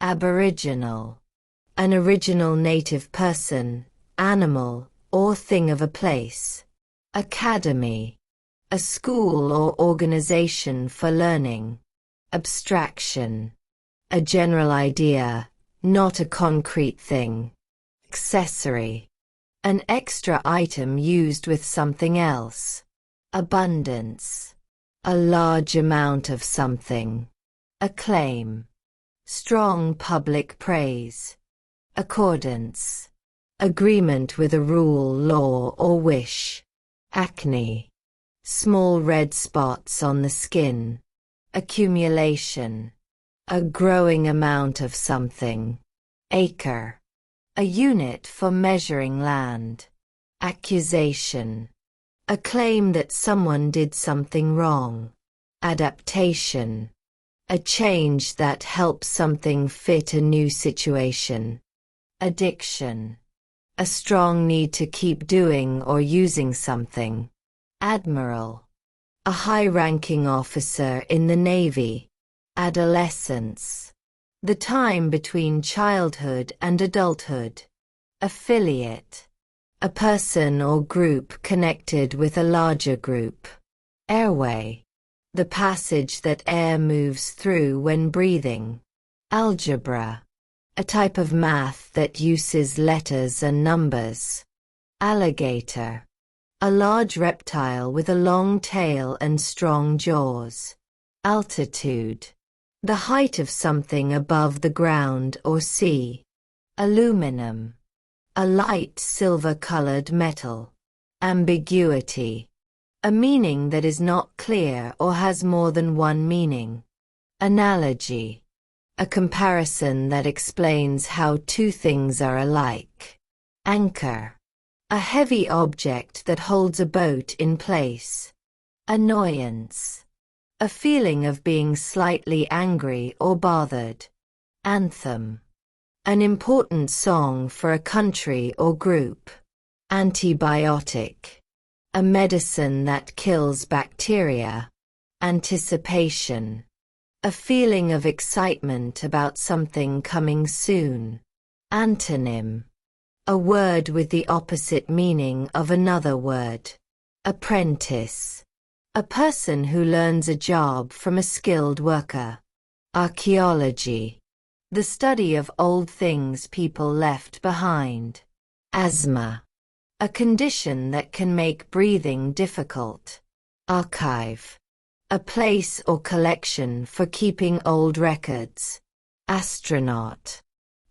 Aboriginal. An original native person, animal, or thing of a place. Academy. A school or organization for learning. Abstraction. A general idea, not a concrete thing. Accessory. An extra item used with something else. Abundance. A large amount of something. Acclaim. Strong public praise. Accordance. Agreement with a rule, law, or wish. Acne. Small red spots on the skin. Accumulation. A growing amount of something. Acre. A unit for measuring land. Accusation. A claim that someone did something wrong. Adaptation. A change that helps something fit a new situation. Addiction. A strong need to keep doing or using something. Admiral. A high-ranking officer in the Navy. Adolescence. The time between childhood and adulthood. Affiliate. A person or group connected with a larger group. Airway. The passage that air moves through when breathing. Algebra. A type of math that uses letters and numbers. Alligator. A large reptile with a long tail and strong jaws. Altitude. The height of something above the ground or sea. Aluminum. A light silver-colored metal. Ambiguity. A meaning that is not clear or has more than one meaning. Analogy. A comparison that explains how two things are alike. Anchor. A heavy object that holds a boat in place. Annoyance. A feeling of being slightly angry or bothered. Anthem. An important song for a country or group. Antibiotic. A medicine that kills bacteria. Anticipation. A feeling of excitement about something coming soon. Antonym. A word with the opposite meaning of another word. Apprentice. A person who learns a job from a skilled worker. Archaeology. The study of old things people left behind. Asthma. A condition that can make breathing difficult. Archive. A place or collection for keeping old records. Astronaut.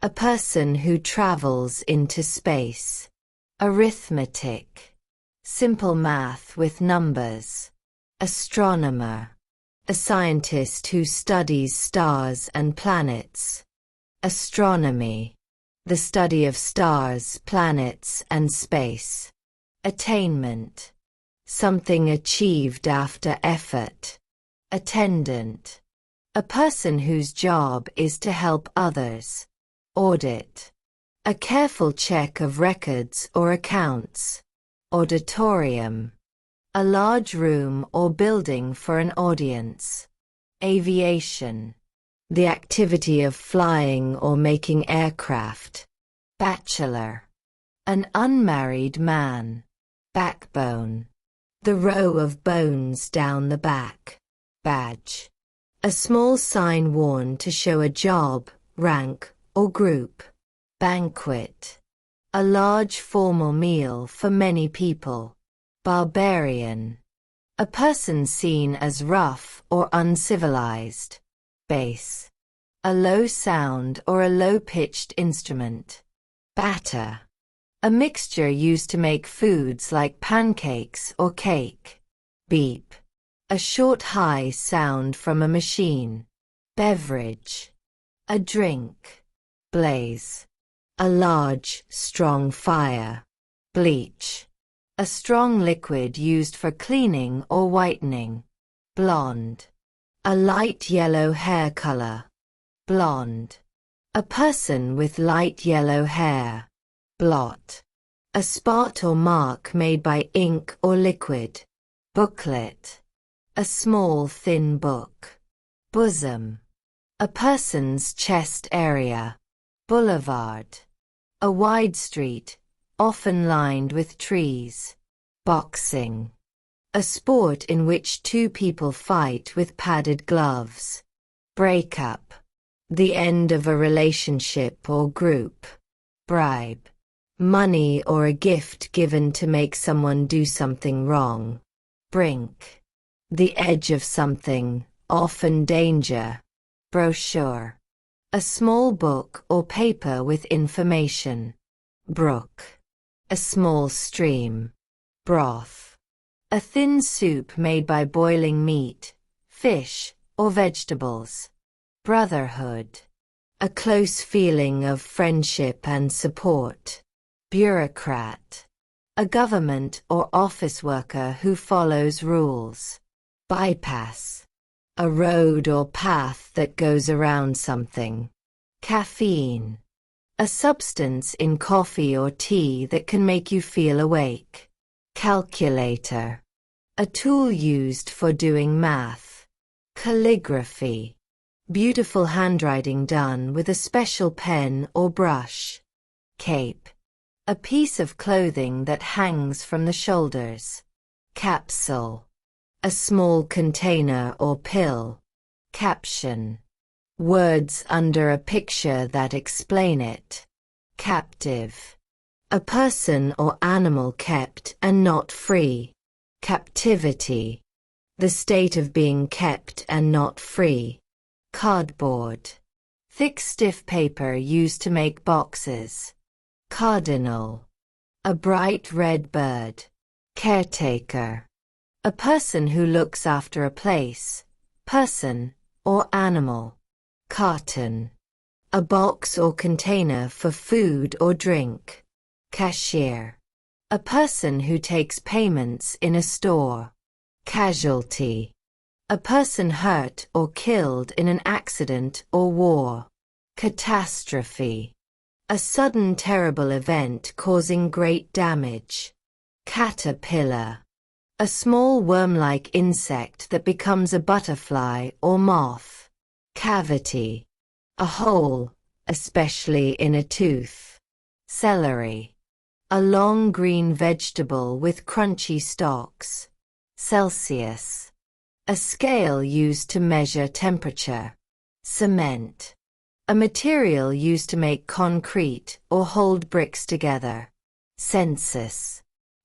A person who travels into space. Arithmetic. Simple math with numbers. Astronomer. A scientist who studies stars and planets. Astronomy. The study of stars, planets, and space. Attainment. Something achieved after effort. Attendant. A person whose job is to help others. Audit. A careful check of records or accounts. Auditorium. A large room or building for an audience. Aviation. The activity of flying or making aircraft. Bachelor. An unmarried man. Backbone. The row of bones down the back. Badge. A small sign worn to show a job, rank, or group. Banquet. A large formal meal for many people. Barbarian. A person seen as rough or uncivilized. Bass. A low sound or a low-pitched instrument. Batter. A mixture used to make foods like pancakes or cake. Beep. A short high sound from a machine. Beverage. A drink. Blaze. A large, strong fire. Bleach. A strong liquid used for cleaning or whitening. Blonde. A light yellow hair color. Blonde. A person with light yellow hair. Blot. A spot or mark made by ink or liquid. Booklet. A small thin book. Bosom. A person's chest area. Boulevard. A wide street, often lined with trees. Boxing. A sport in which two people fight with padded gloves. Breakup. The end of a relationship or group. Bribe. Money or a gift given to make someone do something wrong. Brink. The edge of something, often danger. Brochure. A small book or paper with information. Brook. A small stream. Broth. A thin soup made by boiling meat, fish, or vegetables. Brotherhood. A close feeling of friendship and support. Bureaucrat. A government or office worker who follows rules. Bypass. A road or path that goes around something. Caffeine. A substance in coffee or tea that can make you feel awake. Calculator. A tool used for doing math. Calligraphy. Beautiful handwriting done with a special pen or brush. Cape. A piece of clothing that hangs from the shoulders. Capsule. A small container or pill. Caption. Words under a picture that explain it. Captive. A person or animal kept and not free. Captivity. The state of being kept and not free. Cardboard. Thick stiff paper used to make boxes. Cardinal. A bright red bird. Caretaker. A person who looks after a place, person, or animal. Carton. A box or container for food or drink. Cashier. A person who takes payments in a store. Casualty. A person hurt or killed in an accident or war. Catastrophe. A sudden terrible event causing great damage. Caterpillar. A small worm-like insect that becomes a butterfly or moth. Cavity. A hole, especially in a tooth. Celery. A long green vegetable with crunchy stalks. Celsius. A scale used to measure temperature. Cement. A material used to make concrete or hold bricks together. Census.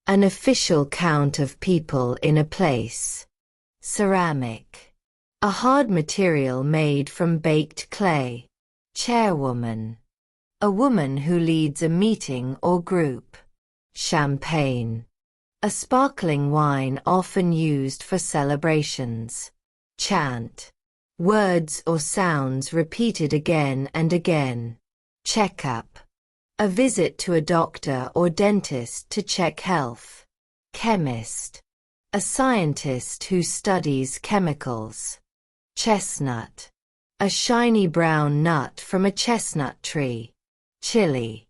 An official count of people in a place. Ceramic. A hard material made from baked clay. Chairwoman. A woman who leads a meeting or group. Champagne. A sparkling wine often used for celebrations. Chant. Words or sounds repeated again and again. Checkup. A visit to a doctor or dentist to check health. Chemist. A scientist who studies chemicals. Chestnut. A shiny brown nut from a chestnut tree. Chili.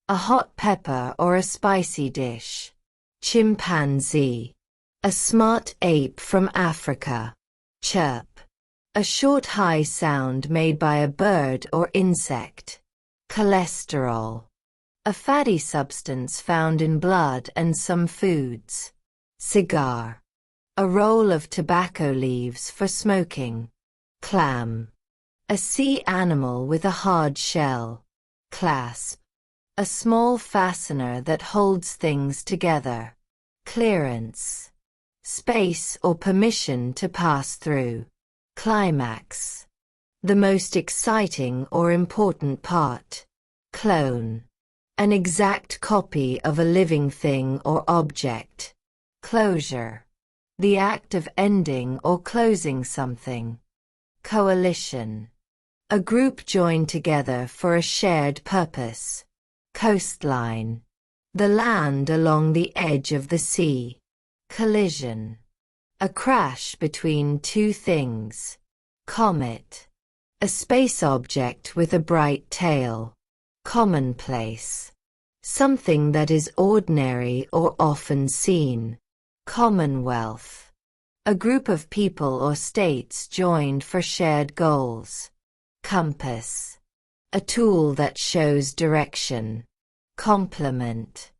A hot pepper or a spicy dish. Chimpanzee. A smart ape from Africa. Chirp. A short high sound made by a bird or insect. Cholesterol. A fatty substance found in blood and some foods. Cigar. A roll of tobacco leaves for smoking. Clam. A sea animal with a hard shell. Clasp. A small fastener that holds things together. Clearance. Space or permission to pass through. Climax. The most exciting or important part. Clone. An exact copy of a living thing or object. Closure. The act of ending or closing something. Coalition. A group joined together for a shared purpose. Coastline. The land along the edge of the sea. Collision. A crash between two things. Comet. A space object with a bright tail. Commonplace. Something that is ordinary or often seen. Commonwealth. A group of people or states joined for shared goals. Compass. A tool that shows direction. Complement.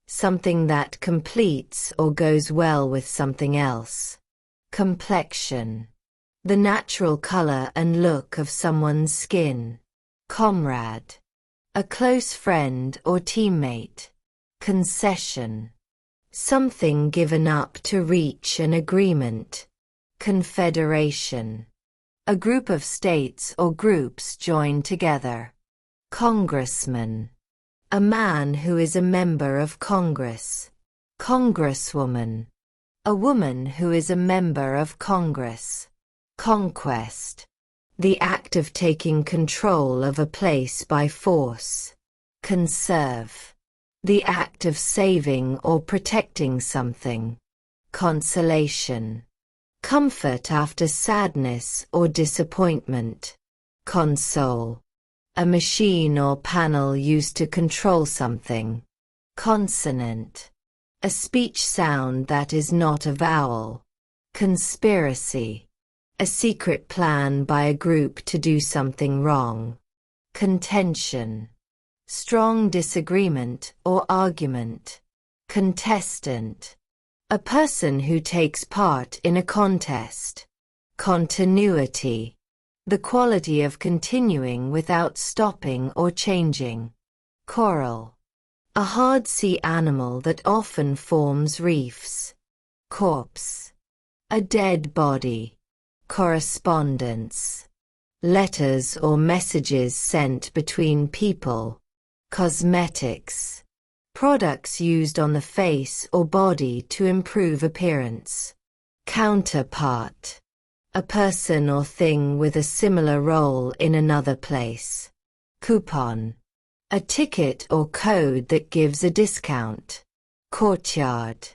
Something that completes or goes well with something else. Complexion. The natural color and look of someone's skin. Comrade. A close friend or teammate. Concession. Something given up to reach an agreement. Confederation. A group of states or groups joined together. Congressman. A man who is a member of Congress. Congresswoman. A woman who is a member of Congress. Conquest. The act of taking control of a place by force. Conserve. The act of saving or protecting something. Consolation. Comfort after sadness or disappointment. Console. A machine or panel used to control something. Consonant. A speech sound that is not a vowel. Conspiracy. A secret plan by a group to do something wrong. Contention. Strong disagreement or argument. Contestant. A person who takes part in a contest. Continuity. The quality of continuing without stopping or changing. Coral. A hard sea animal that often forms reefs. Corpse. A dead body. Correspondence. Letters or messages sent between people. Cosmetics. Products used on the face or body to improve appearance. Counterpart. A person or thing with a similar role in another place. Coupon. A ticket or code that gives a discount. Courtyard.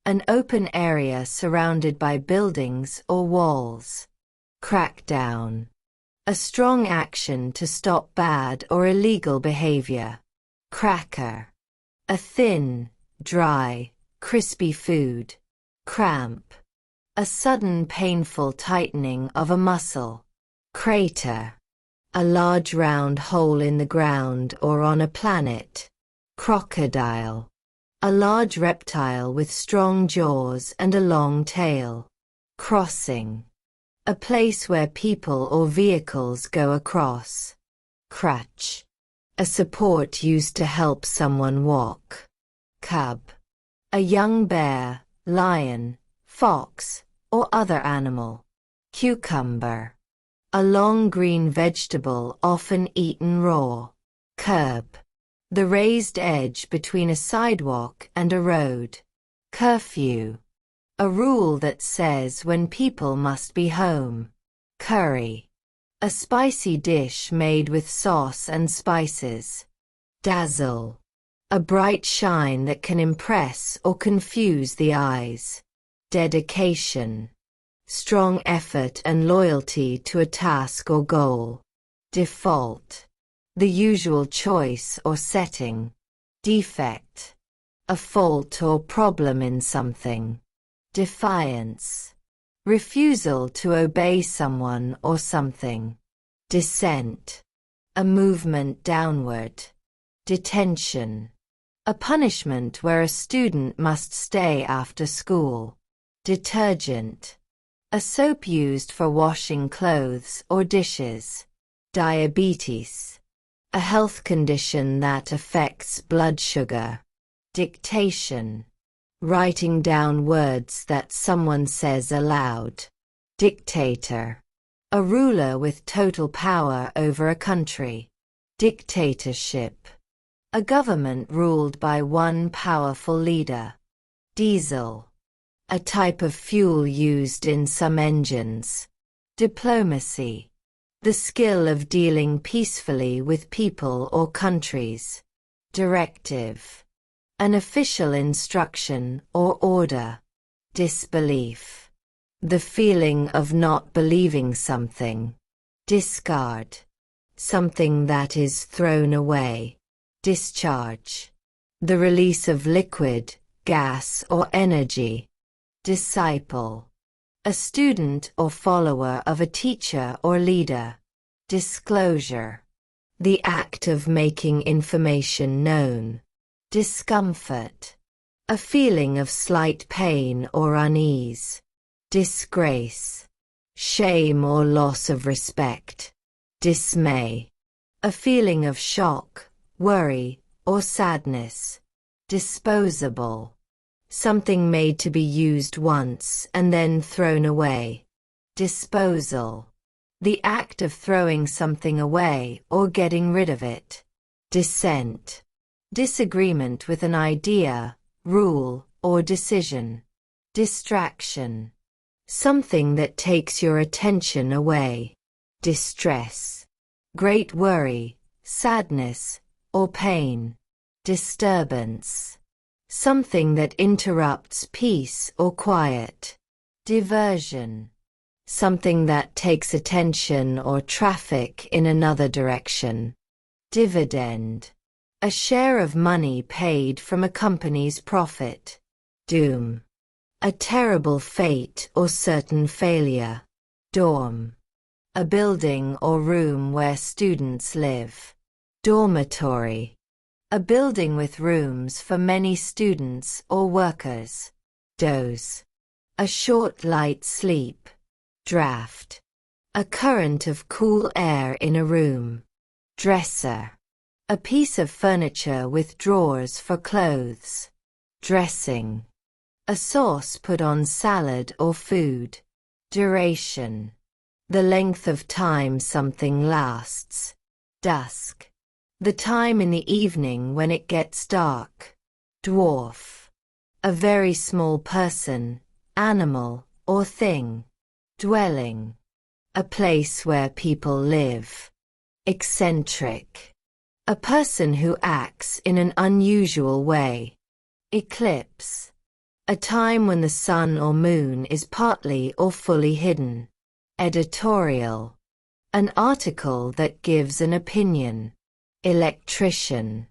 An open area surrounded by buildings or walls. Crackdown. A strong action to stop bad or illegal behavior. Cracker. A thin, dry, crispy food. Cramp. A sudden painful tightening of a muscle. Crater. A large round hole in the ground or on a planet. Crocodile. A large reptile with strong jaws and a long tail. Crossing. A place where people or vehicles go across. Crutch. A support used to help someone walk. Cub. A young bear, lion, fox, or other animal. Cucumber. A long green vegetable often eaten raw. Curb. The raised edge between a sidewalk and a road. Curfew. A rule that says when people must be home. Curry. A spicy dish made with sauce and spices. Dazzle. A bright shine that can impress or confuse the eyes. Dedication. Strong effort and loyalty to a task or goal. Default. The usual choice or setting. Defect. A fault or problem in something. Defiance. Refusal to obey someone or something. Descent. A movement downward. Detention. A punishment where a student must stay after school. Detergent. A soap used for washing clothes or dishes. Diabetes. A health condition that affects blood sugar. Dictation. Writing down words that someone says aloud. Dictator. A ruler with total power over a country. Dictatorship. A government ruled by one powerful leader. Diesel. A type of fuel used in some engines. Diplomacy. The skill of dealing peacefully with people or countries. Directive. An official instruction or order. Disbelief. The feeling of not believing something. Discard. Something that is thrown away. Discharge. The release of liquid, gas or energy. Disciple. A student or follower of a teacher or leader. Disclosure. The act of making information known. Discomfort. A feeling of slight pain or unease. Disgrace. Shame or loss of respect. Dismay. A feeling of shock, worry, or sadness. Disposable. Something made to be used once and then thrown away. Disposal. The act of throwing something away or getting rid of it. Dissent. Disagreement with an idea, rule, or decision. Distraction. Something that takes your attention away. Distress. Great worry, sadness, or pain. Disturbance. Something that interrupts peace or quiet. Diversion. Something that takes attention or traffic in another direction. Dividend. A share of money paid from a company's profit. Doom. A terrible fate or certain failure. Dorm. A building or room where students live. Dormitory. A building with rooms for many students or workers. Doze. A short light sleep. Draft. A current of cool air in a room. Dresser. A piece of furniture with drawers for clothes. Dressing. A sauce put on salad or food. Duration. The length of time something lasts. Dusk. The time in the evening when it gets dark. Dwarf. A very small person, animal, or thing. Dwelling. A place where people live. Eccentric. A person who acts in an unusual way. Eclipse. A time when the sun or moon is partly or fully hidden. Editorial. An article that gives an opinion. Electrician.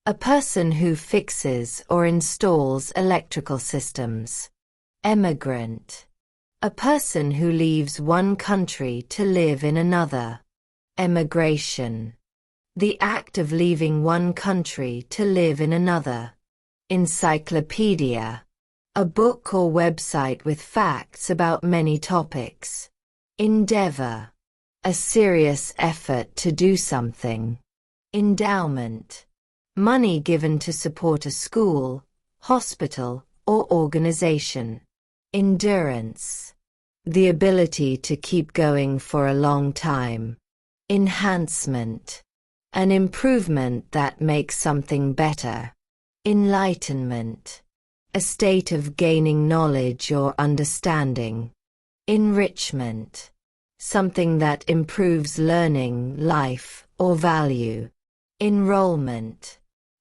A person who fixes or installs electrical systems. Emigrant. A person who leaves one country to live in another. Emigration. The act of leaving one country to live in another. Encyclopedia. A book or website with facts about many topics. Endeavor. A serious effort to do something. Endowment. Money given to support a school, hospital, or organization. Endurance. The ability to keep going for a long time. Enhancement. An improvement that makes something better. Enlightenment. A state of gaining knowledge or understanding. Enrichment. Something that improves learning, life, or value. Enrollment.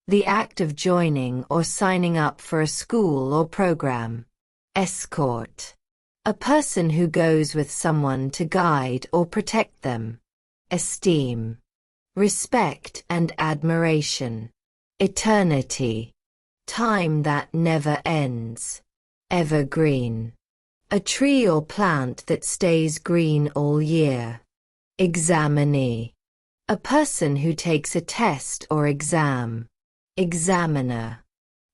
The act of joining or signing up for a school or program. Escort. A person who goes with someone to guide or protect them. Esteem. Respect and admiration. Eternity. Time that never ends. Evergreen. A tree or plant that stays green all year. Examinee. A person who takes a test or exam. Examiner.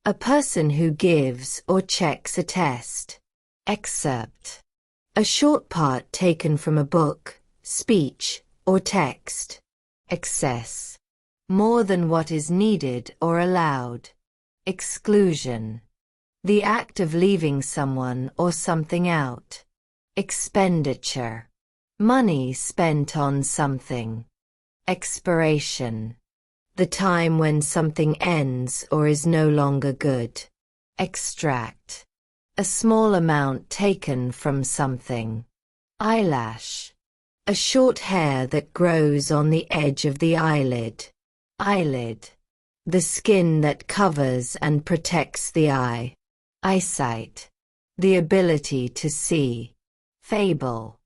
A person who gives or checks a test. Excerpt. A short part taken from a book, speech, or text. Excess. More than what is needed or allowed. Exclusion. The act of leaving someone or something out. Expenditure. Money spent on something. Expiration. The time when something ends or is no longer good. Extract. A small amount taken from something. Eyelash. A short hair that grows on the edge of the eyelid. Eyelid. The skin that covers and protects the eye. Eyesight. The ability to see. Fable.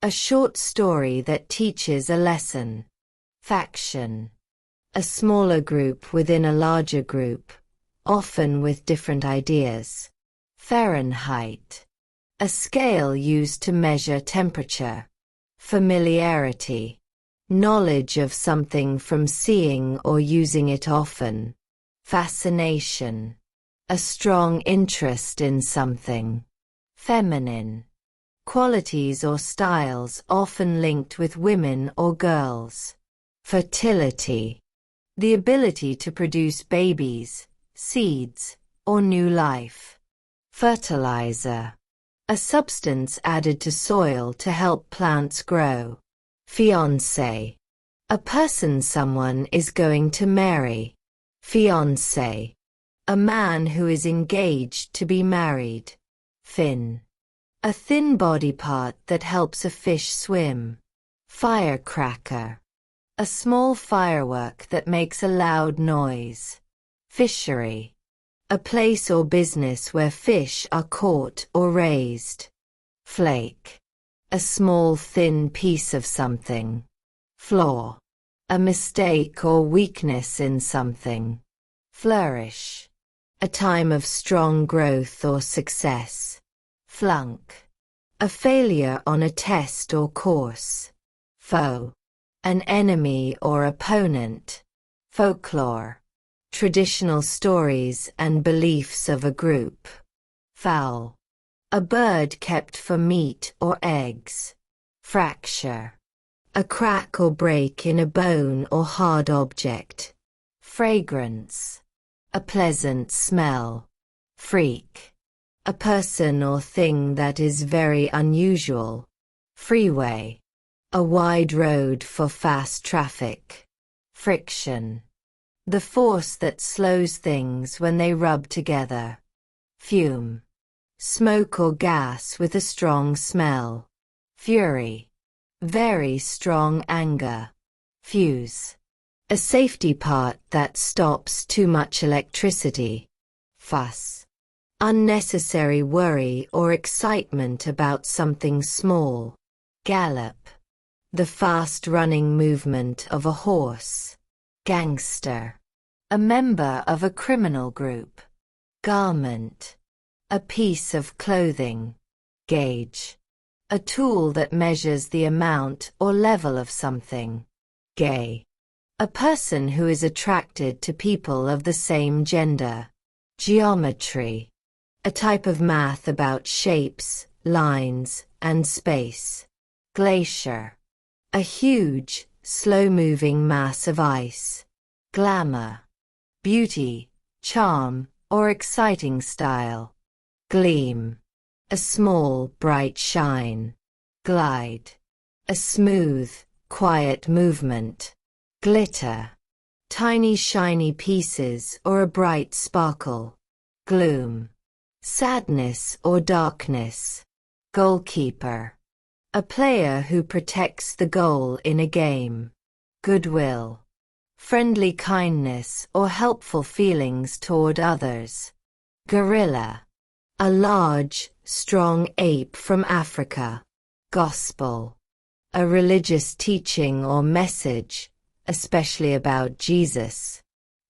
A short story that teaches a lesson. Faction. A smaller group within a larger group, often with different ideas. Fahrenheit. A scale used to measure temperature. Familiarity. knowledge of something from seeing or using it often. Fascination, a strong interest in something. Feminine, qualities or styles often linked with women or girls. Fertility, the ability to produce babies, seeds, or new life. Fertilizer, a substance added to soil to help plants grow. Fiancé, a person someone is going to marry. Fiancé, a man who is engaged to be married. Fin, a thin body part that helps a fish swim. Firecracker, a small firework that makes a loud noise. Fishery, a place or business where fish are caught or raised. Flake, a small thin piece of something. Flaw, a mistake or weakness in something. Flourish, a time of strong growth or success. Flunk, a failure on a test or course. Foe, an enemy or opponent. Folklore, traditional stories and beliefs of a group. Fowl, a bird kept for meat or eggs. Fracture, a crack or break in a bone or hard object. Fragrance, a pleasant smell. Freak, a person or thing that is very unusual. Freeway, a wide road for fast traffic. Friction, the force that slows things when they rub together. Fume, smoke or gas with a strong smell. Fury, very strong anger. Fuse, a safety part that stops too much electricity. Fuss, unnecessary worry or excitement about something small. Gallop, the fast-running movement of a horse. Gangster, a member of a criminal group. Garment, a piece of clothing. Gauge, a tool that measures the amount or level of something. Gay, a person who is attracted to people of the same gender. Geometry, a type of math about shapes, lines, and space. Glacier, a huge, slow-moving mass of ice. Glamour, beauty, charm, or exciting style. Gleam, a small, bright shine. Glide, a smooth, quiet movement. Glitter, tiny shiny pieces or a bright sparkle. Gloom, sadness or darkness. Goalkeeper, a player who protects the goal in a game. Goodwill, friendly kindness or helpful feelings toward others. Gorilla, a large, strong ape from Africa. Gospel, a religious teaching or message, especially about Jesus.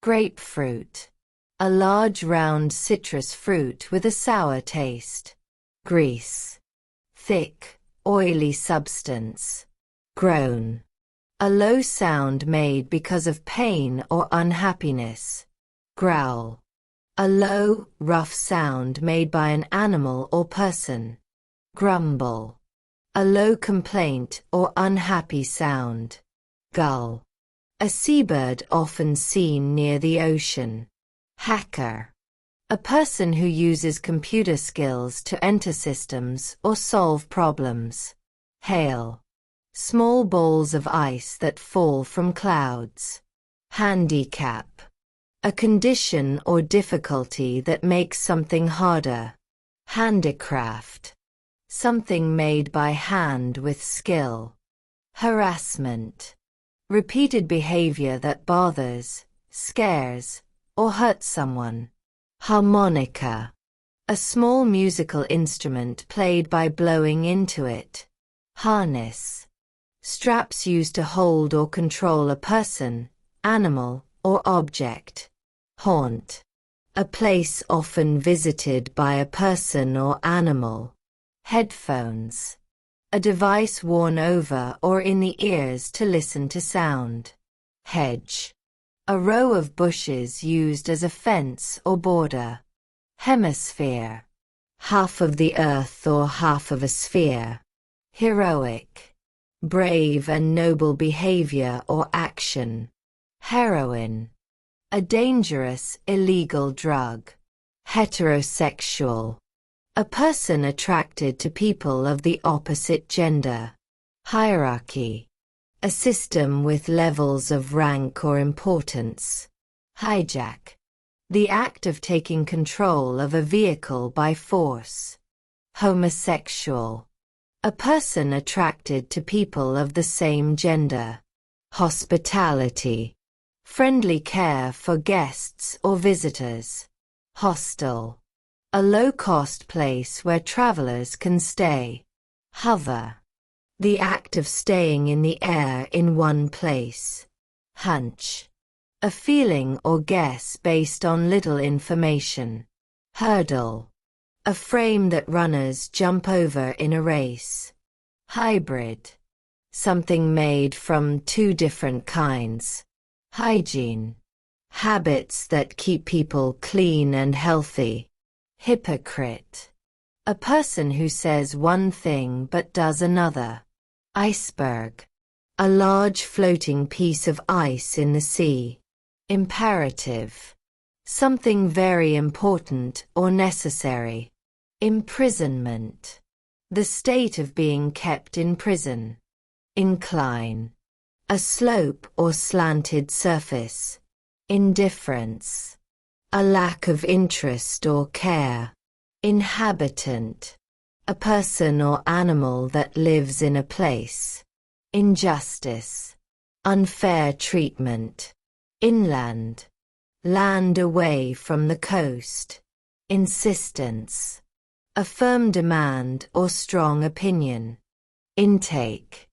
Grapefruit, a large round citrus fruit with a sour taste. Grease, thick, oily substance. Groan, a low sound made because of pain or unhappiness. Growl, a low, rough sound made by an animal or person. Grumble, a low complaint or unhappy sound. Gull, a seabird often seen near the ocean. Hacker, a person who uses computer skills to enter systems or solve problems. Hail, small balls of ice that fall from clouds. Handicap, a condition or difficulty that makes something harder. Handicraft, something made by hand with skill. Harassment, repeated behavior that bothers, scares, or hurts someone. Harmonica, a small musical instrument played by blowing into it. Harness, straps used to hold or control a person, animal, or object. Haunt, a place often visited by a person or animal. Headphones, a device worn over or in the ears to listen to sound. Hedge, a row of bushes used as a fence or border. Hemisphere, half of the earth or half of a sphere. Heroic, brave and noble behavior or action. Heroin, a dangerous, illegal drug. Heterosexual, a person attracted to people of the opposite gender. Hierarchy, a system with levels of rank or importance. Hijack, the act of taking control of a vehicle by force. Homosexual, a person attracted to people of the same gender. Hospitality, friendly care for guests or visitors. Hostel, a low-cost place where travelers can stay. Hover, the act of staying in the air in one place. Hunch, a feeling or guess based on little information. Hurdle, a frame that runners jump over in a race. Hybrid, something made from two different kinds. Hygiene, habits that keep people clean and healthy. Hypocrite, a person who says one thing but does another. Iceberg, a large floating piece of ice in the sea. Imperative, something very important or necessary. Imprisonment, the state of being kept in prison. Incline, a slope or slanted surface. Indifference, a lack of interest or care. Inhabitant, a person or animal that lives in a place. Injustice, unfair treatment. Inland, land away from the coast. Insistence, a firm demand or strong opinion. Intake,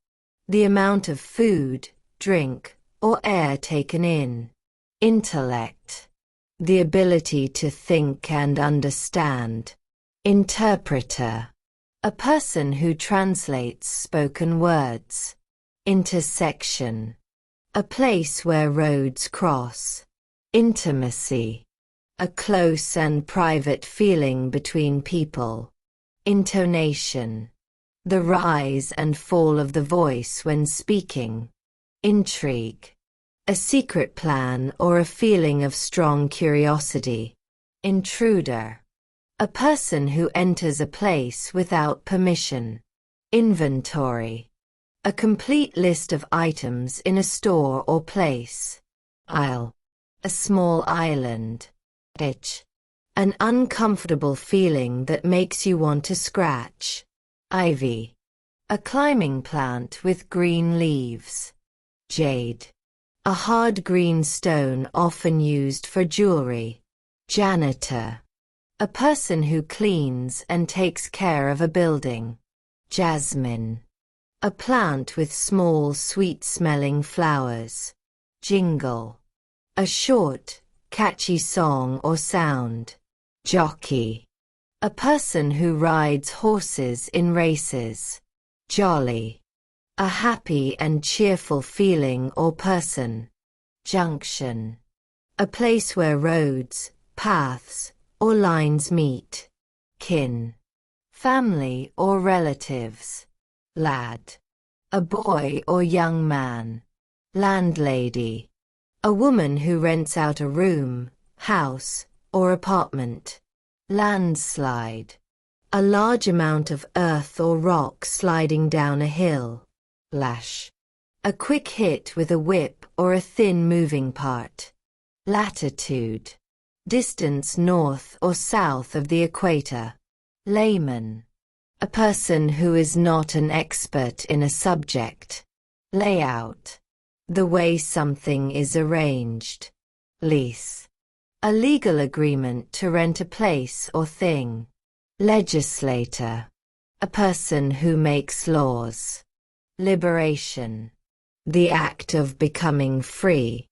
the amount of food, drink, or air taken in. Intellect, the ability to think and understand. Interpreter, a person who translates spoken words. Intersection, a place where roads cross. Intimacy, a close and private feeling between people. Intonation, the rise and fall of the voice when speaking. Intrigue, a secret plan or a feeling of strong curiosity. Intruder, a person who enters a place without permission. Inventory, a complete list of items in a store or place. Isle, a small island. Itch, an uncomfortable feeling that makes you want to scratch. Ivy, a climbing plant with green leaves. Jade, a hard green stone often used for jewelry. Janitor, a person who cleans and takes care of a building. Jasmine, a plant with small sweet-smelling flowers. Jingle, a short, catchy song or sound. Jockey, a person who rides horses in races. Jolly, a happy and cheerful feeling or person. Junction, a place where roads, paths, or lines meet. Kin, family or relatives. Lad, a boy or young man. Landlady, a woman who rents out a room, house, or apartment. Landslide, a large amount of earth or rock sliding down a hill. Lash, a quick hit with a whip or a thin moving part. Latitude, distance north or south of the equator. Layman, a person who is not an expert in a subject. Layout, the way something is arranged. Lease, a legal agreement to rent a place or thing. Legislator, a person who makes laws. Liberation, the act of becoming free.